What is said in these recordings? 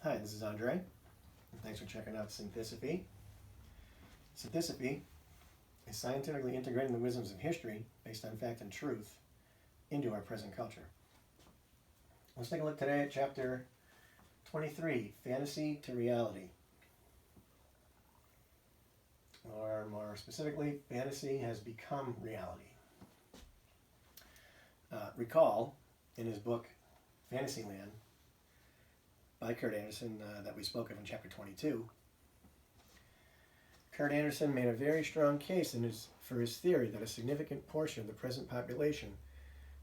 Hi, this is Andre, and thanks for checking out Synthisophy. Synthisophy is scientifically integrating the wisdoms of history based on fact and truth into our present culture. Let's take a look today at chapter 23, Fantasy to Reality. Or more specifically, fantasy has become reality. Recall, in his book Fantasyland, by Kurt Anderson that we spoke of in chapter 22, Kurt Anderson made a very strong case for his theory that a significant portion of the present population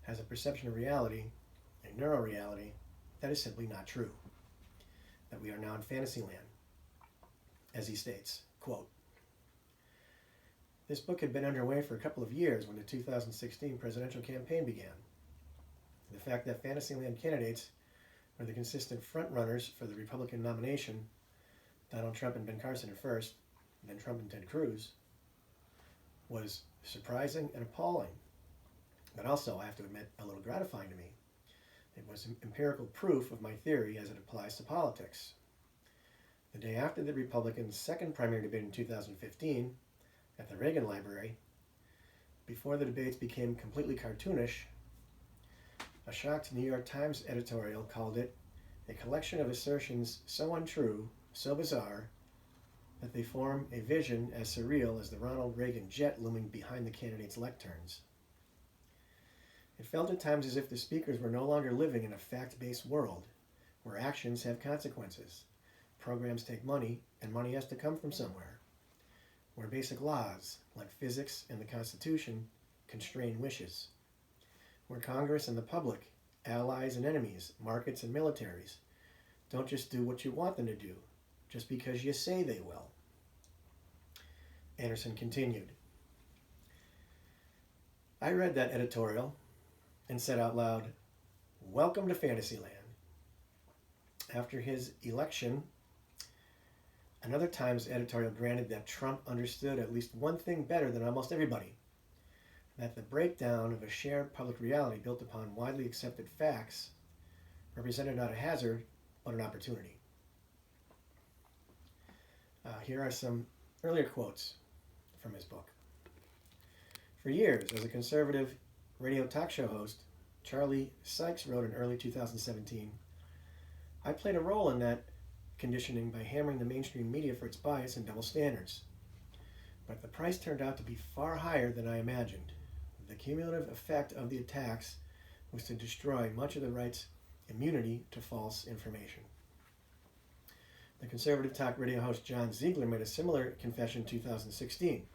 has a perception of reality, a neuroreality, that is simply not true. That we are now in Fantasyland. As he states, quote, "This book had been underway for a couple of years when the 2016 presidential campaign began. The fact that Fantasyland candidates were the consistent front-runners for the Republican nomination, Donald Trump and Ben Carson at first, then Trump and Ted Cruz, was surprising and appalling, but also, I have to admit, a little gratifying to me. It was empirical proof of my theory as it applies to politics. The day after the Republicans' second primary debate in 2015, at the Reagan Library, before the debates became completely cartoonish, a shocked New York Times editorial called it a collection of assertions so untrue, so bizarre, that they form a vision as surreal as the Ronald Reagan jet looming behind the candidates' lecterns. It felt at times as if the speakers were no longer living in a fact-based world, where actions have consequences, programs take money, and money has to come from somewhere, where basic laws, like physics and the Constitution, constrain wishes, where Congress and the public, allies and enemies, markets and militaries, don't just do what you want them to do, just because you say they will." Anderson continued, "I read that editorial and said out loud, 'Welcome to Fantasyland.' After his election, another Times editorial granted that Trump understood at least one thing better than almost everybody, that the breakdown of a shared public reality built upon widely accepted facts represented not a hazard, but an opportunity." Here are some earlier quotes from his book. "For years, as a conservative radio talk show host, Charlie Sykes wrote in early 2017, I played a role in that conditioning by hammering the mainstream media for its bias and double standards. But the price turned out to be far higher than I imagined. The cumulative effect of the attacks was to destroy much of the right's immunity to false information." The conservative talk radio host John Ziegler made a similar confession in 2016.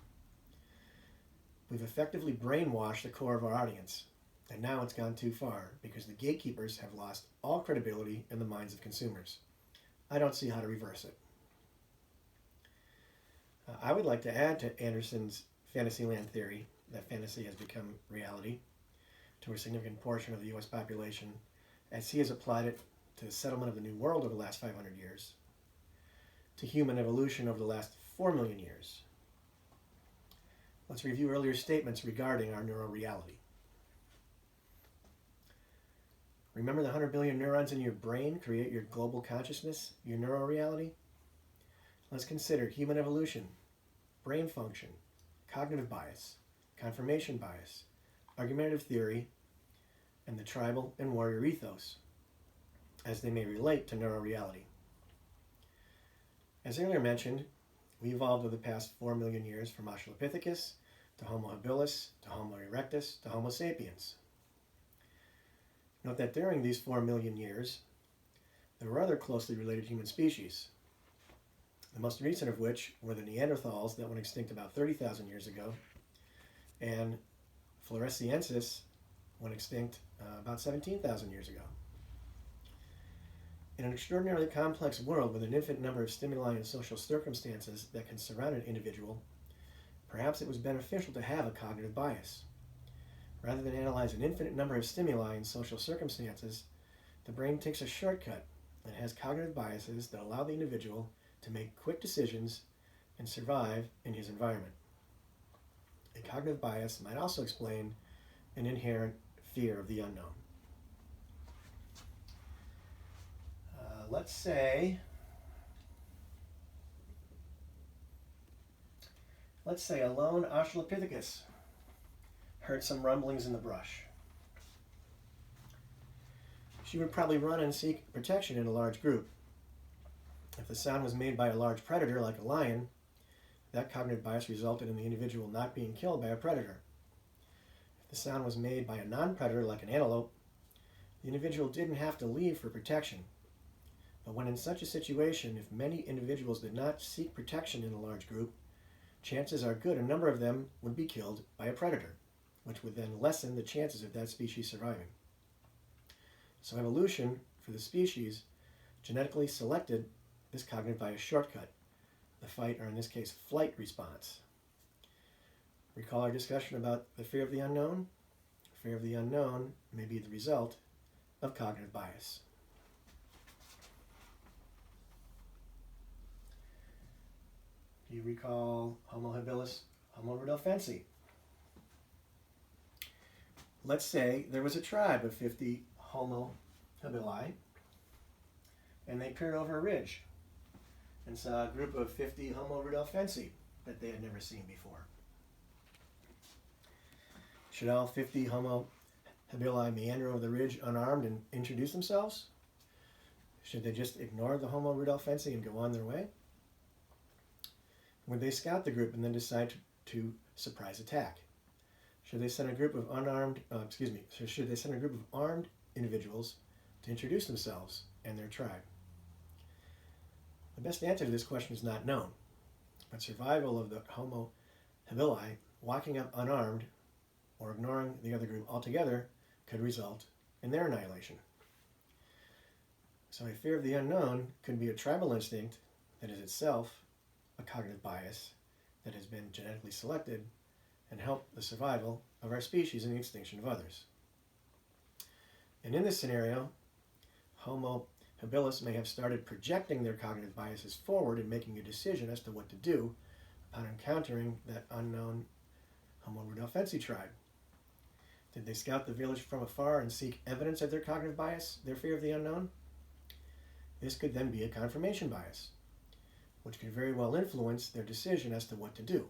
"We've effectively brainwashed the core of our audience, and now it's gone too far because the gatekeepers have lost all credibility in the minds of consumers. I don't see how to reverse it." I would like to add to Anderson's Fantasyland theory that fantasy has become reality to a significant portion of the U.S. population, as he has applied it to the settlement of the New World over the last 500 years, to human evolution over the last 4 million years. Let's review earlier statements regarding our neuroreality. Remember the 100 billion neurons in your brain create your global consciousness, your neuroreality? Let's consider human evolution, brain function, cognitive bias, confirmation bias, argumentative theory, and the tribal and warrior ethos, as they may relate to neuroreality. As earlier mentioned, we evolved over the past 4 million years from Australopithecus to Homo habilis to Homo erectus to Homo sapiens. Note that during these 4 million years, there were other closely related human species, the most recent of which were the Neanderthals that went extinct about 30,000 years ago, and Floresiensis went extinct about 17,000 years ago. In an extraordinarily complex world with an infinite number of stimuli and social circumstances that can surround an individual, perhaps it was beneficial to have a cognitive bias. Rather than analyze an infinite number of stimuli and social circumstances, the brain takes a shortcut and has cognitive biases that allow the individual to make quick decisions and survive in his environment. A cognitive bias might also explain an inherent fear of the unknown. let's say a lone Australopithecus heard some rumblings in the brush. She would probably run and seek protection in a large group. If the sound was made by a large predator like a lion, that cognitive bias resulted in the individual not being killed by a predator. If the sound was made by a non-predator like an antelope, the individual didn't have to leave for protection. But when in such a situation, if many individuals did not seek protection in a large group, chances are good a number of them would be killed by a predator, which would then lessen the chances of that species surviving. So evolution, for the species, genetically selected this cognitive bias shortcut, the fight, or in this case, flight response. Recall our discussion about the fear of the unknown? Fear of the unknown may be the result of cognitive bias. Do you recall Homo habilis, Homo rudolfensi? Let's say there was a tribe of 50 Homo habili, and they peered over a ridge and saw a group of 50 Homo rudolfensi that they had never seen before. Should all 50 Homo habili meander over the ridge unarmed and introduce themselves? Should they just ignore the Homo rudolfensi and go on their way? Would they scout the group and then decide to surprise attack? Should they send a group of should they send a group of armed individuals to introduce themselves and their tribe? The best answer to this question is not known, but survival of the Homo habili walking up unarmed or ignoring the other group altogether could result in their annihilation. So a fear of the unknown could be a tribal instinct that is itself a cognitive bias that has been genetically selected and help the survival of our species and the extinction of others. And in this scenario, Homo habilis may have started projecting their cognitive biases forward and making a decision as to what to do upon encountering that unknown Homo rudolfensi tribe. Did they scout the village from afar and seek evidence of their cognitive bias, their fear of the unknown? This could then be a confirmation bias, which could very well influence their decision as to what to do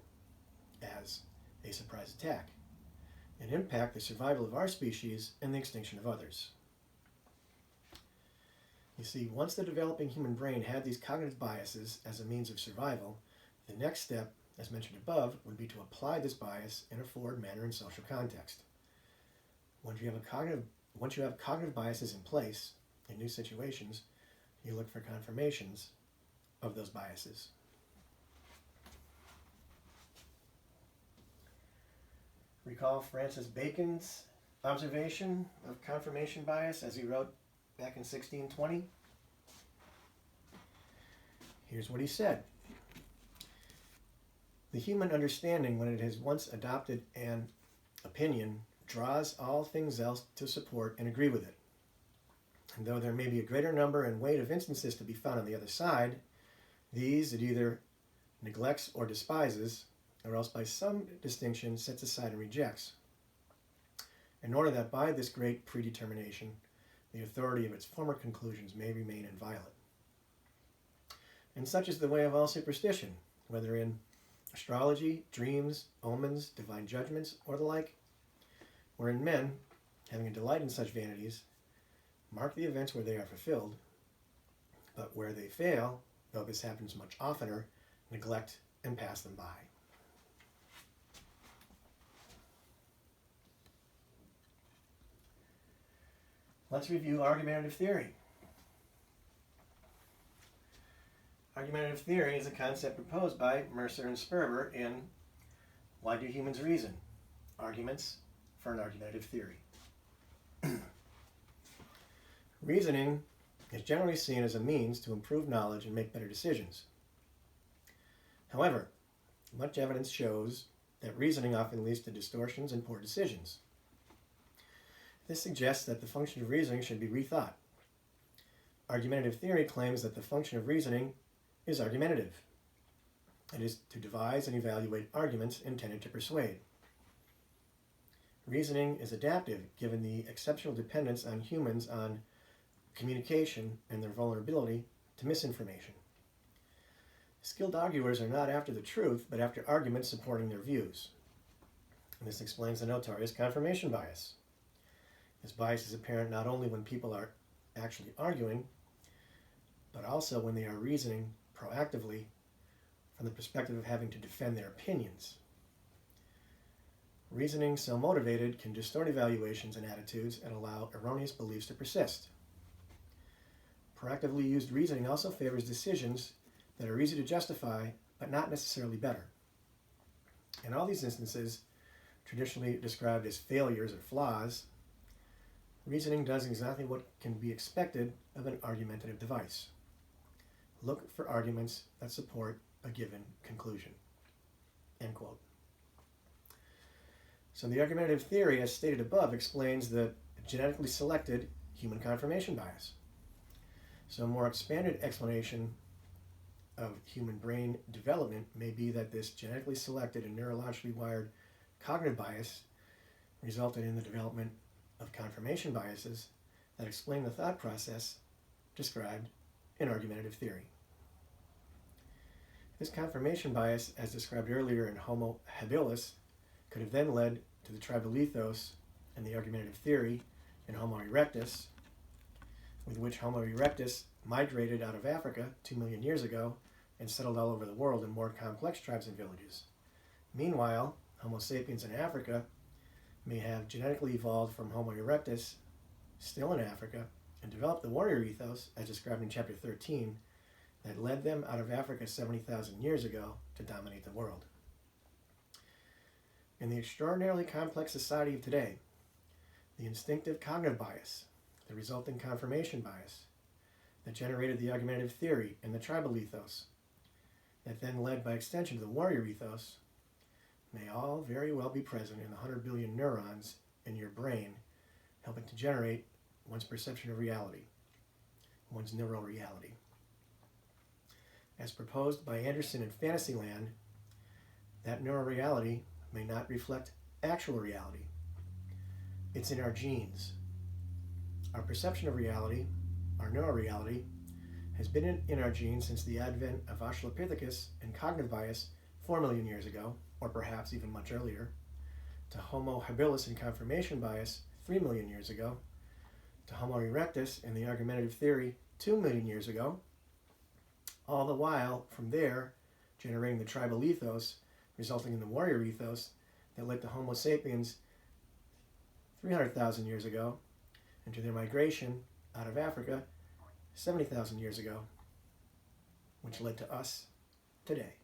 as a surprise attack and impact the survival of our species and the extinction of others. You see, once the developing human brain had these cognitive biases as a means of survival, the next step, as mentioned above, would be to apply this bias in a forward manner in social context. Once you have cognitive biases in place in new situations, you look for confirmations of those biases. Recall Francis Bacon's observation of confirmation bias as he wrote back in 1620? Here's what he said. The human understanding, when it has once adopted an opinion, draws all things else to support and agree with it. And though there may be a greater number and weight of instances to be found on the other side, these it either neglects or despises, or else by some distinction sets aside and rejects, in order that by this great predetermination, the authority of its former conclusions may remain inviolate. And such is the way of all superstition, whether in astrology, dreams, omens, divine judgments, or the like, wherein men, having a delight in such vanities, mark the events where they are fulfilled, but where they fail, though this happens much oftener, neglect and pass them by. Let's review argumentative theory. Argumentative theory is a concept proposed by Mercer and Sperber in Why Do Humans Reason? Arguments for an Argumentative Theory. Reasoning is generally seen as a means to improve knowledge and make better decisions. However, much evidence shows that reasoning often leads to distortions and poor decisions. This suggests that the function of reasoning should be rethought. Argumentative theory claims that the function of reasoning is argumentative. It is to devise and evaluate arguments intended to persuade. Reasoning is adaptive, given the exceptional dependence on humans on communication, and their vulnerability to misinformation. Skilled arguers are not after the truth, but after arguments supporting their views. And this explains the notorious confirmation bias. This bias is apparent not only when people are actually arguing, but also when they are reasoning proactively from the perspective of having to defend their opinions. Reasoning so motivated can distort evaluations and attitudes and allow erroneous beliefs to persist. Proactively used reasoning also favors decisions that are easy to justify, but not necessarily better. In all these instances, traditionally described as failures or flaws, reasoning does exactly what can be expected of an argumentative device. Look for arguments that support a given conclusion. End quote. So the argumentative theory, as stated above, explains the genetically selected human confirmation bias. So a more expanded explanation of human brain development may be that this genetically selected and neurologically wired cognitive bias resulted in the development of confirmation biases that explain the thought process described in argumentative theory. This confirmation bias, as described earlier in Homo habilis, could have then led to the tribal ethos and the argumentative theory in Homo erectus, with which Homo erectus migrated out of Africa 2 million years ago and settled all over the world in more complex tribes and villages. Meanwhile, Homo sapiens in Africa may have genetically evolved from Homo erectus, still in Africa, and developed the warrior ethos, as described in chapter 13, that led them out of Africa 70,000 years ago to dominate the world. In the extraordinarily complex society of today, the instinctive cognitive bias, the resulting confirmation bias, that generated the argumentative theory and the tribal ethos, that then led by extension to the warrior ethos, may all very well be present in the 100 billion neurons in your brain, helping to generate one's perception of reality, one's neural reality. As proposed by Anderson in Fantasyland, that neural reality may not reflect actual reality. It's in our genes. Our perception of reality, our neural reality, has been in our genes since the advent of Australopithecus and cognitive bias 4 million years ago, or perhaps even much earlier, to Homo habilis and confirmation bias 3 million years ago, to Homo erectus and the argumentative theory 2 million years ago, all the while, from there, generating the tribal ethos, resulting in the warrior ethos that led to Homo sapiens 300,000 years ago, and to their migration out of Africa 70,000 years ago, which led to us today.